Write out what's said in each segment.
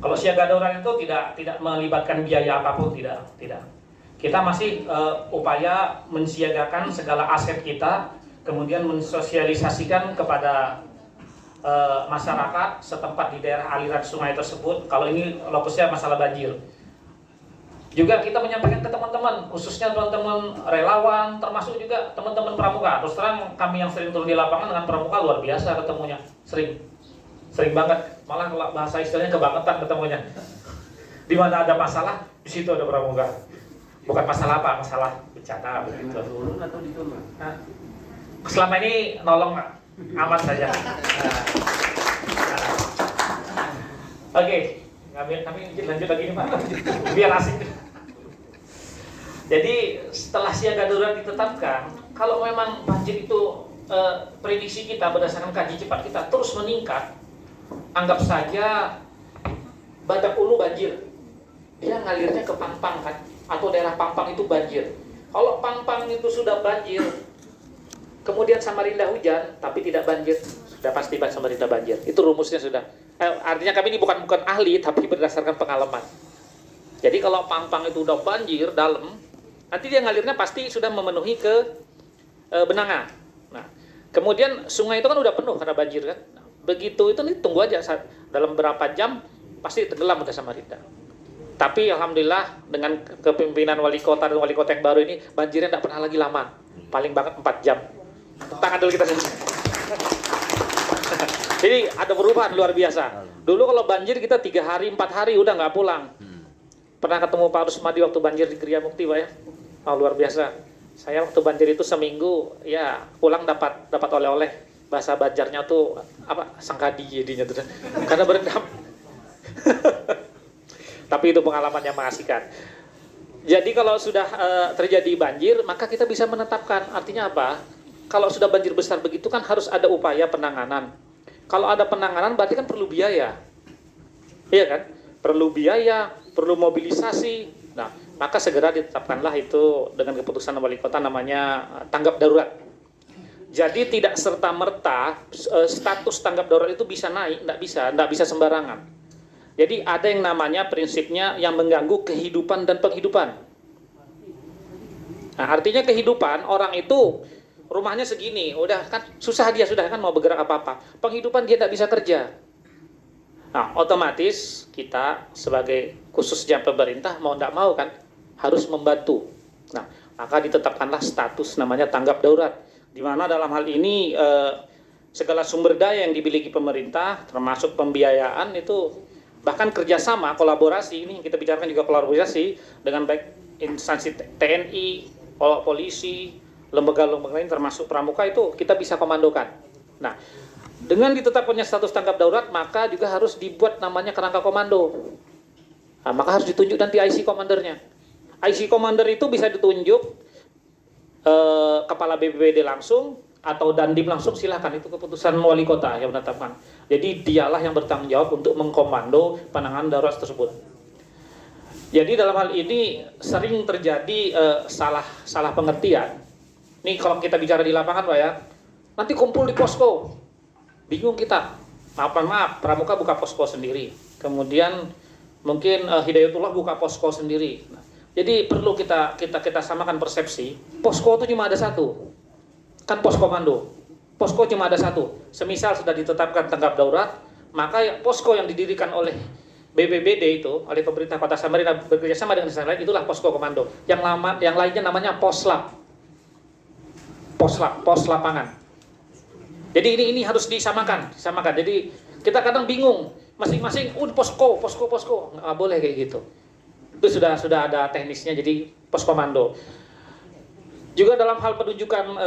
Kalau siaga darurat itu tidak melibatkan biaya apapun, tidak. Kita masih upaya mensiagakan segala aset kita, kemudian mensosialisasikan kepada masyarakat setempat di daerah aliran sungai tersebut. Kalau ini lokusnya masalah banjir. Juga kita menyampaikan ke teman-teman, khususnya teman-teman relawan, termasuk juga teman-teman pramuka. Terus terang kami yang sering turun di lapangan dengan pramuka luar biasa ketemunya, sering banget. Malah kalau bahasa istilahnya kebangetan ketemunya. Di mana ada masalah, di situ ada pramuka. Bukan masalah apa, masalah bencana begitu. Turun atau diturun? Nah, selama ini nolong aman saja. Oke, kami lanjut lagi nih Pak, biar asik. Jadi setelah siaga darurat ditetapkan, kalau memang banjir itu prediksi kita berdasarkan kaji cepat kita terus meningkat, anggap saja Badak Ulu banjir, dia ngalirnya ke Pangpang kan, atau daerah Pangpang itu banjir. Kalau Pangpang itu sudah banjir, kemudian Samarinda hujan, tapi tidak banjir, sudah pasti Samarinda banjir. Itu rumusnya sudah. Artinya kami ini bukan ahli, tapi berdasarkan pengalaman. Jadi kalau Pangpang itu udah banjir dalam, nanti dia ngalirnya pasti sudah memenuhi ke Benanga. Nah, kemudian sungai itu kan udah penuh karena banjir kan. Nah, begitu itu nih tunggu aja dalam berapa jam pasti tenggelam ke Samarinda. Tapi alhamdulillah dengan kepemimpinan wali kota dan wali kota yang baru ini banjirnya tidak pernah lagi lama. Paling banget 4 jam. Tangan dulu kita sendiri. Jadi ada perubahan luar biasa. Dulu kalau banjir kita 3 hari, 4 hari udah nggak pulang. Pernah ketemu Pak Rusmadi waktu banjir di Kriya Mukti, Pak ya? Oh, luar biasa. Saya waktu banjir itu seminggu, ya pulang dapat oleh-oleh. Bahasa Banjarnya tuh apa? Sangkadi jadinya tuh. Karena berendam. Tapi itu pengalaman yang mengasihkan. Jadi kalau sudah terjadi banjir, maka kita bisa menetapkan. Artinya apa? Kalau sudah banjir besar begitu kan harus ada upaya penanganan. Kalau ada penanganan berarti kan perlu biaya. Iya kan? Perlu biaya, perlu mobilisasi. Nah, maka segera ditetapkanlah itu dengan keputusan wali kota namanya tanggap darurat. Jadi tidak serta-merta status tanggap darurat itu bisa naik, enggak bisa sembarangan. Jadi ada yang namanya prinsipnya yang mengganggu kehidupan dan penghidupan. Nah, artinya kehidupan orang itu rumahnya segini, udah kan susah dia sudah kan mau bergerak apa-apa. Penghidupan dia tidak bisa kerja. Nah, otomatis kita sebagai khususnya pemerintah mau tidak mau kan harus membantu. Nah, maka ditetapkanlah status namanya tanggap darurat, di mana dalam hal ini segala sumber daya yang dimiliki pemerintah, termasuk pembiayaan itu bahkan kerjasama, kolaborasi ini kita bicarakan juga kolaborasi dengan baik instansi TNI, polisi, lembaga-lembaga lain termasuk pramuka itu kita bisa komandokan. Nah, dengan ditetapkannya status tanggap darurat, maka juga harus dibuat namanya kerangka komando. Nah, maka harus ditunjuk nanti IC komandernya. IC komander itu bisa ditunjuk kepala BPBD langsung atau Dandim langsung, silahkan, itu keputusan wali kota yang menetapkan. Jadi dialah yang bertanggung jawab untuk mengkomando penanganan darurat tersebut. Jadi dalam hal ini sering terjadi salah pengertian. Nih kalau kita bicara di lapangan Pak ya, nanti kumpul di posko. Bingung kita, maaf, pramuka buka posko sendiri, kemudian mungkin Hidayatullah buka posko sendiri. Nah, jadi perlu kita samakan persepsi. Posko itu cuma ada satu, kan pos komando. Posko cuma ada satu. Semisal sudah ditetapkan tanggap darurat, maka posko yang didirikan oleh BPBD itu, oleh pemerintah Kota Samarinda bekerjasama dengan instansi lain, itulah posko komando. Yang lainnya namanya poslap, pos lapangan. Jadi ini harus disamakan. Jadi kita kadang bingung, masing-masing posko, nggak boleh kayak gitu. Itu sudah ada teknisnya, jadi pos komando. Juga dalam hal penunjukan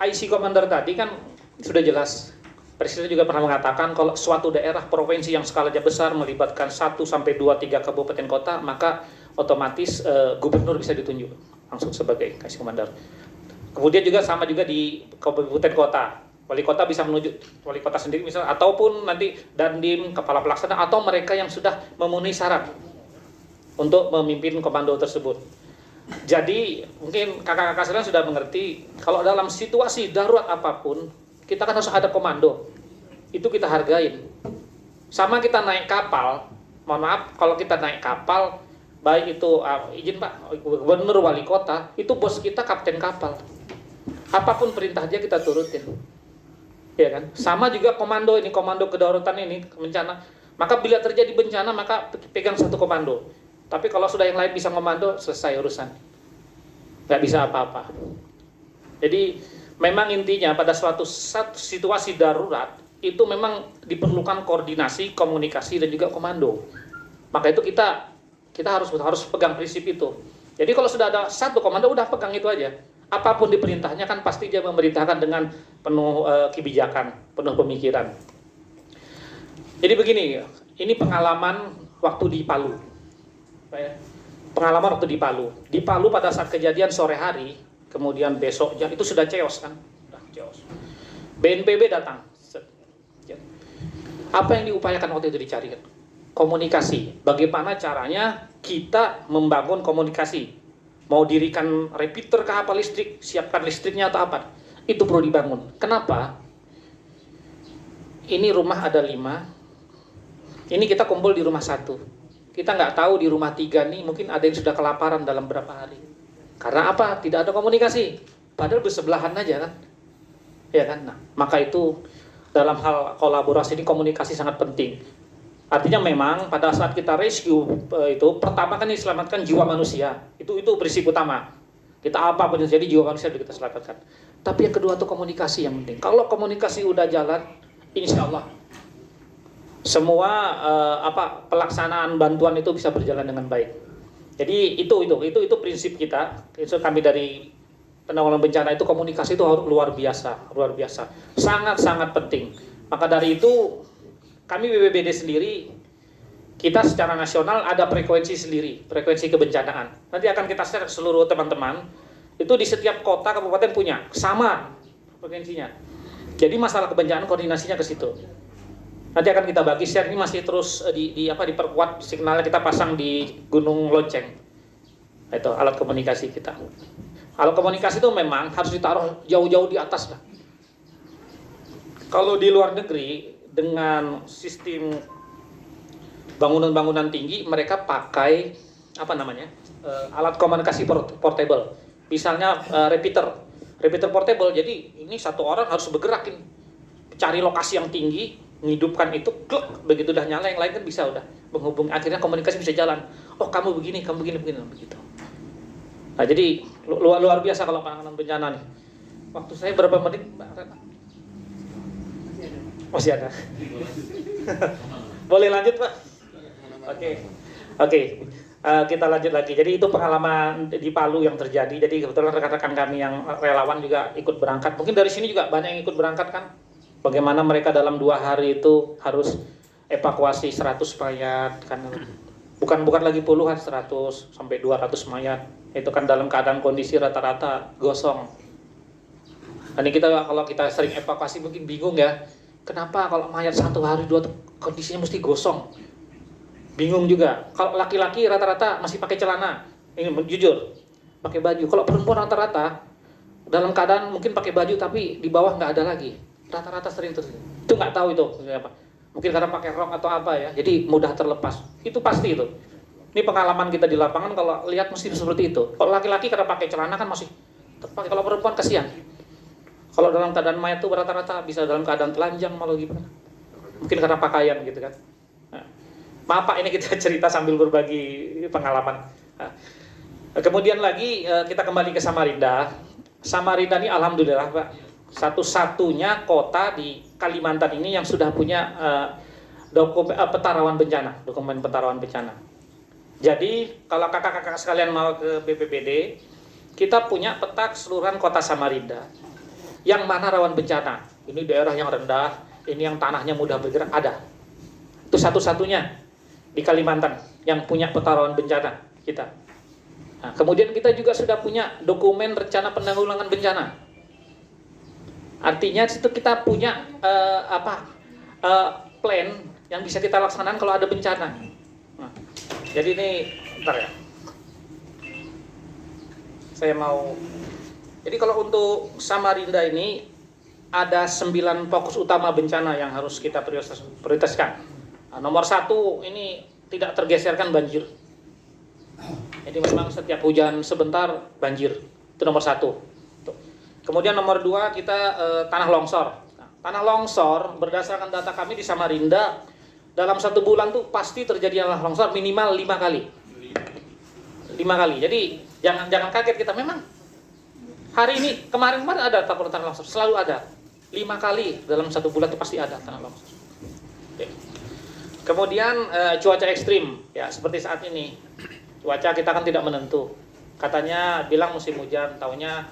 IC Commander tadi kan sudah jelas. Presiden juga pernah mengatakan kalau suatu daerah provinsi yang skalanya besar melibatkan 1 sampai 2, 3 kabupaten kota, maka otomatis gubernur bisa ditunjuk langsung sebagai IC Commander. Kemudian juga sama juga di kabupaten kota. Wali kota bisa menunjuk wali kota sendiri misalnya, ataupun nanti Dandim, kepala pelaksana, atau mereka yang sudah memenuhi syarat untuk memimpin komando tersebut. Jadi mungkin kakak-kakak sekalian sudah mengerti, kalau dalam situasi darurat apapun, kita kan harus ada komando. Itu kita hargain. Sama kita naik kapal, mohon maaf, kalau kita naik kapal, baik itu izin Pak, gubernur, wali kota, itu bos kita kapten kapal. Apapun perintah dia kita turutin. Ya kan? Sama juga komando ini, komando kedaruratan ini, bencana. Maka bila terjadi bencana, maka pegang satu komando. Tapi kalau sudah yang lain bisa komando, selesai urusan. Nggak bisa apa-apa. Jadi memang intinya pada suatu situasi darurat, itu memang diperlukan koordinasi, komunikasi, dan juga komando. Maka itu kita harus pegang prinsip itu. Jadi kalau sudah ada satu komando, udah pegang itu aja. Apapun diperintahnya kan pasti dia memerintahkan dengan penuh kebijakan, penuh pemikiran. Jadi begini, ini pengalaman waktu di Palu. Pengalaman waktu di Palu. Di Palu pada saat kejadian sore hari, kemudian besoknya itu sudah chaos kan? Sudah chaos. BNPB datang. Apa yang diupayakan waktu itu dicari? Komunikasi. Bagaimana caranya kita membangun komunikasi? Mau dirikan repeater ke apa listrik, siapkan listriknya atau apa? Itu perlu dibangun. Kenapa? Ini rumah ada 5. Ini kita kumpul di rumah 1. Kita nggak tahu di rumah 3 nih mungkin ada yang sudah kelaparan dalam berapa hari. Karena apa? Tidak ada komunikasi. Padahal bersebelahan aja kan. Ya kan? Nah, maka itu dalam hal kolaborasi ini komunikasi sangat penting. Artinya memang pada saat kita rescue itu pertama kan diselamatkan jiwa manusia. Itu prinsip utama. Kita apapun yang terjadi jiwa manusia kita selamatkan. Tapi yang kedua itu komunikasi yang penting. Kalau komunikasi udah jalan, insya Allah semua pelaksanaan bantuan itu bisa berjalan dengan baik. Jadi itu prinsip kita. Itu kami dari penanggulangan bencana itu komunikasi itu harus luar biasa, sangat penting. Maka dari itu kami BPBD sendiri, kita secara nasional ada frekuensi sendiri, frekuensi kebencanaan. Nanti akan kita share seluruh teman-teman, itu di setiap kota, kabupaten punya, sama frekuensinya. Jadi masalah kebencanaan koordinasinya ke situ. Nanti akan kita bagi share, ini masih terus diperkuat, signalnya kita pasang di Gunung Lonceng. Itu alat komunikasi kita. Alat komunikasi itu memang harus ditaruh jauh-jauh di atas lah. Kalau di luar negeri, dengan sistem bangunan-bangunan tinggi, mereka pakai alat komunikasi portable. Misalnya repeater portable. Jadi ini satu orang harus bergerakin, cari lokasi yang tinggi, menghidupkan itu, klek, begitu udah nyala yang lain kan bisa udah menghubungi. Akhirnya komunikasi bisa jalan. Oh kamu begini begitu. Nah jadi luar biasa kalau penanganan bencana nih. Waktu saya berapa menit, Mbak Rena? Masih ada. Boleh lanjut, Pak? Oke. Kita lanjut lagi. Jadi itu pengalaman di Palu yang terjadi. Jadi kebetulan rekan-rekan kami yang relawan juga ikut berangkat. Mungkin dari sini juga banyak yang ikut berangkat kan? Bagaimana mereka dalam 2 hari itu harus evakuasi 100 mayat kan? Bukan lagi puluhan, 100 sampai 200 mayat. Itu kan dalam keadaan kondisi rata-rata gosong. Ini kalau kita sering evakuasi mungkin bingung ya. Kenapa kalau mayat 1 hari 2 kondisinya mesti gosong? Bingung juga. Kalau laki-laki rata-rata masih pakai celana. Ini jujur, pakai baju. Kalau perempuan rata-rata dalam keadaan mungkin pakai baju tapi di bawah nggak ada lagi. Rata-rata sering terus. Itu nggak tahu itu apa. Mungkin karena pakai rok atau apa ya. Jadi mudah terlepas. Itu pasti itu. Ini pengalaman kita di lapangan kalau lihat mesti seperti itu. Kalau laki-laki karena pakai celana kan masih terpakai. Kalau perempuan kasihan. Kalau dalam keadaan mayat itu rata-rata bisa dalam keadaan telanjang malah gimana? Mungkin karena pakaian gitu kan. Nah, maaf Pak, ini kita cerita sambil berbagi pengalaman. Nah, kemudian lagi kita kembali ke Samarinda. Samarinda ini alhamdulillah Pak, satu-satunya kota di Kalimantan ini yang sudah punya dokumen petarawan bencana. Jadi kalau kakak-kakak sekalian mau ke BPBD, kita punya peta keseluruhan kota Samarinda. Yang mana rawan bencana? Ini daerah yang rendah, ini yang tanahnya mudah bergerak, ada. Itu satu-satunya di Kalimantan yang punya peta rawan bencana kita. Nah, kemudian kita juga sudah punya dokumen rencana penanggulangan bencana. Artinya itu kita punya plan yang bisa kita laksanakan kalau ada bencana. Nah, jadi ini, bentar ya. Jadi kalau untuk Samarinda ini ada 9 fokus utama bencana yang harus kita prioritaskan. Nah, nomor 1 ini tidak tergeserkan banjir. Jadi memang setiap hujan sebentar banjir. Itu nomor satu. Kemudian nomor dua kita tanah longsor. Nah, tanah longsor berdasarkan data kami di Samarinda dalam 1 bulan tuh pasti terjadi tanah longsor minimal 5 kali. 5 kali. Jadi jangan kaget kita, memang hari ini kemarin ada tanah longsor, selalu ada. 5 kali dalam 1 bulan itu pasti ada tanah longsor. Oke. Kemudian cuaca ekstrim ya seperti saat ini. Cuaca kita kan tidak menentu. Katanya bilang musim hujan, taunya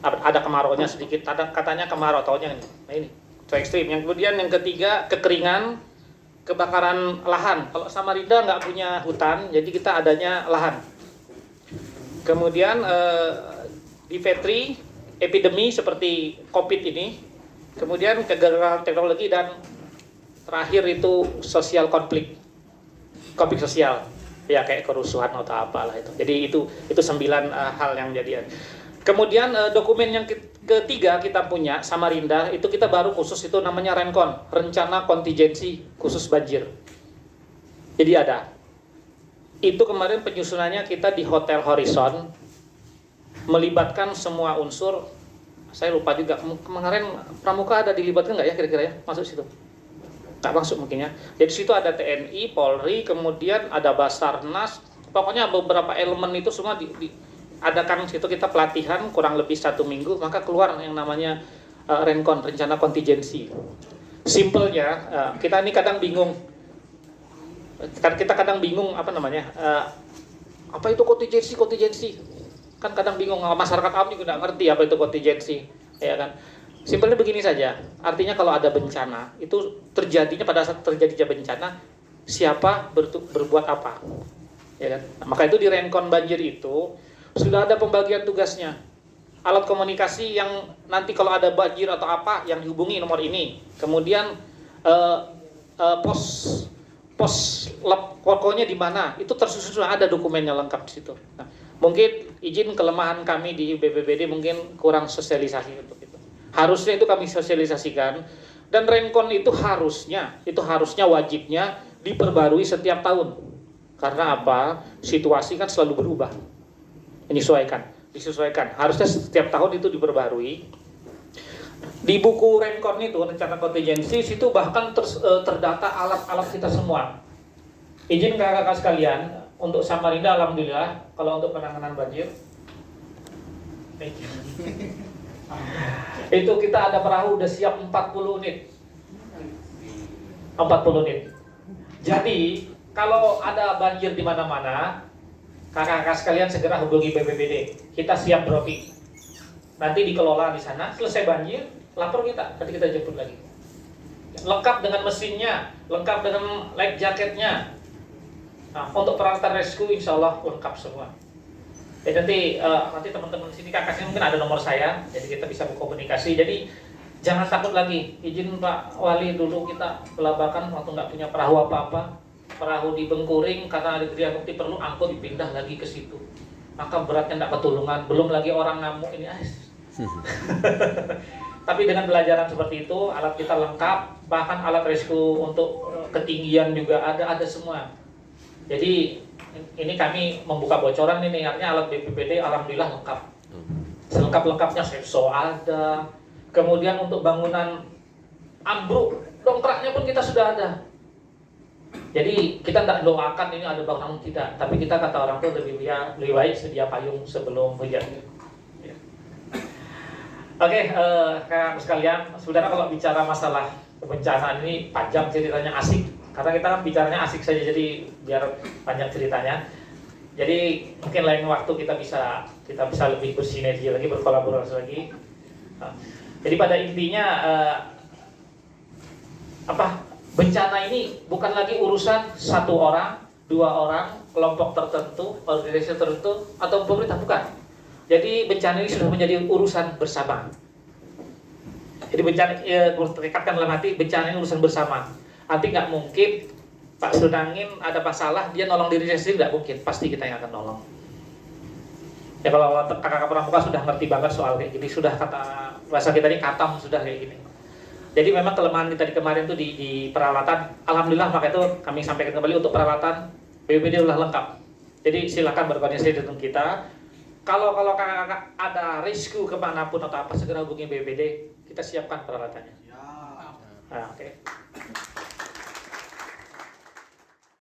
ada kemaraunya sedikit, katanya kemarau, taunya ini. Nah ini cuaca ekstrim. Yang kemudian yang ketiga kekeringan, kebakaran lahan. Kalau Samarinda nggak punya hutan, jadi kita adanya lahan. Kemudian difteri, epidemi seperti COVID ini. Kemudian kegagalan teknologi, dan terakhir itu sosial konflik sosial. Ya kayak kerusuhan atau apalah itu. Jadi itu 9 hal yang jadi. Kemudian dokumen yang ketiga kita punya Samarinda itu kita baru khusus, itu namanya RENKON, Rencana Kontingensi Khusus Banjir. Jadi ada. Itu kemarin penyusunannya kita di Hotel Horizon, melibatkan semua unsur. Saya lupa juga kemarin Pramuka ada dilibatkan nggak ya kira-kira ya masuk situ? Nggak masuk mungkin ya. Jadi situ ada TNI, Polri, kemudian ada Basarnas, pokoknya beberapa elemen itu semua diadakan situ. Kita pelatihan kurang lebih 1 minggu, maka keluar yang namanya RENKON, Rencana Kontingensi. Simpelnya kita ini kadang bingung. Kita kadang bingung apa namanya? Apa itu kontingensi? Kan kadang bingung, masyarakat awam juga nggak ngerti apa itu kontingensi, ya kan? Simpelnya begini saja, artinya kalau ada bencana, itu terjadinya pada saat terjadinya bencana, siapa berbuat apa, ya kan? Nah, maka itu di RENKON banjir itu sudah ada pembagian tugasnya. Alat komunikasi yang nanti kalau ada banjir atau apa, yang dihubungi nomor ini. Kemudian pos pokoknya di mana, itu tersusun, sudah ada dokumennya lengkap di situ. Nah, mungkin izin kelemahan kami di BPBD mungkin kurang sosialisasi untuk itu. Harusnya itu kami sosialisasikan, dan RENKON itu harusnya wajibnya diperbarui setiap tahun. Karena apa? Situasi kan selalu berubah. Disesuaikan. Harusnya setiap tahun itu diperbarui. Di buku RENKON itu, Rencana Kontingensi, situ bahkan terdata alat-alat kita semua. Izin kakak-kakak sekalian, untuk Samarinda alhamdulillah, kalau untuk penanganan banjir itu kita ada perahu udah siap 40 unit. Jadi kalau ada banjir di mana-mana, kakak-kakak sekalian segera hubungi BPBD. Kita siap dropping. Nanti dikelola di sana, selesai banjir, lapor kita, nanti kita jemput lagi. Lengkap dengan mesinnya, lengkap dengan life jacketnya. Nah, untuk peralatan rescue insya Allah lengkap semua. Jadi nanti teman-teman sini kakaknya mungkin ada nomor saya, jadi kita bisa berkomunikasi. Jadi jangan takut lagi. Izin Pak Wali, dulu kita pelabakan waktu nggak punya perahu apa-apa, perahu di Bengkuring karena ada Kriya Mukti perlu angkut dipindah lagi ke situ. Maka beratnya nggak ketulungan, belum lagi orang ngamuk ini. Tapi dengan pelajaran seperti itu, alat kita lengkap, bahkan alat rescue untuk ketinggian juga ada semua. Jadi ini kami membuka bocoran ini, artinya alat BPBD alhamdulillah lengkap. Selengkap-lengkapnya sensor ada. Kemudian untuk bangunan ambruk, dongkraknya pun kita sudah ada. Jadi kita tidak doakan ini ada bangunan, tidak, tapi kita kata orang tua lebih baik sedia payung sebelum hujan. Oke, kakak sekalian, saudara, kalau bicara masalah kebencanaan ini panjang ceritanya, asik. Karena kita kan bicaranya asik saja, jadi biar panjang ceritanya. Jadi mungkin lain waktu kita bisa lebih bersinergi lagi, berkolaborasi lagi. Jadi pada intinya bencana ini bukan lagi urusan 1 orang, 2 orang, kelompok tertentu, organisasi tertentu, atau pemerintah, bukan. Jadi bencana ini sudah menjadi urusan bersama. Jadi bencana terikatkan dalam hati, bencana ini urusan bersama. Nanti nggak mungkin Pak Sunangin ada masalah dia nolong dirinya sendiri, nggak mungkin, pasti kita yang akan nolong. Ya kalau kakak pramuka sudah ngerti banget soal kayak gini, sudah kata bahasa kita ini katam sudah kayak gini. Jadi memang kelemahan kita di kemarin tuh di peralatan. Alhamdulillah maka itu kami sampaikan kembali untuk peralatan BPBD udah lengkap. Jadi silakan berkoordinasi dengan kita. Kalau kakak ada rescue kemanapun atau apa segera hubungi BPBD. Kita siapkan peralatannya. Nah, oke.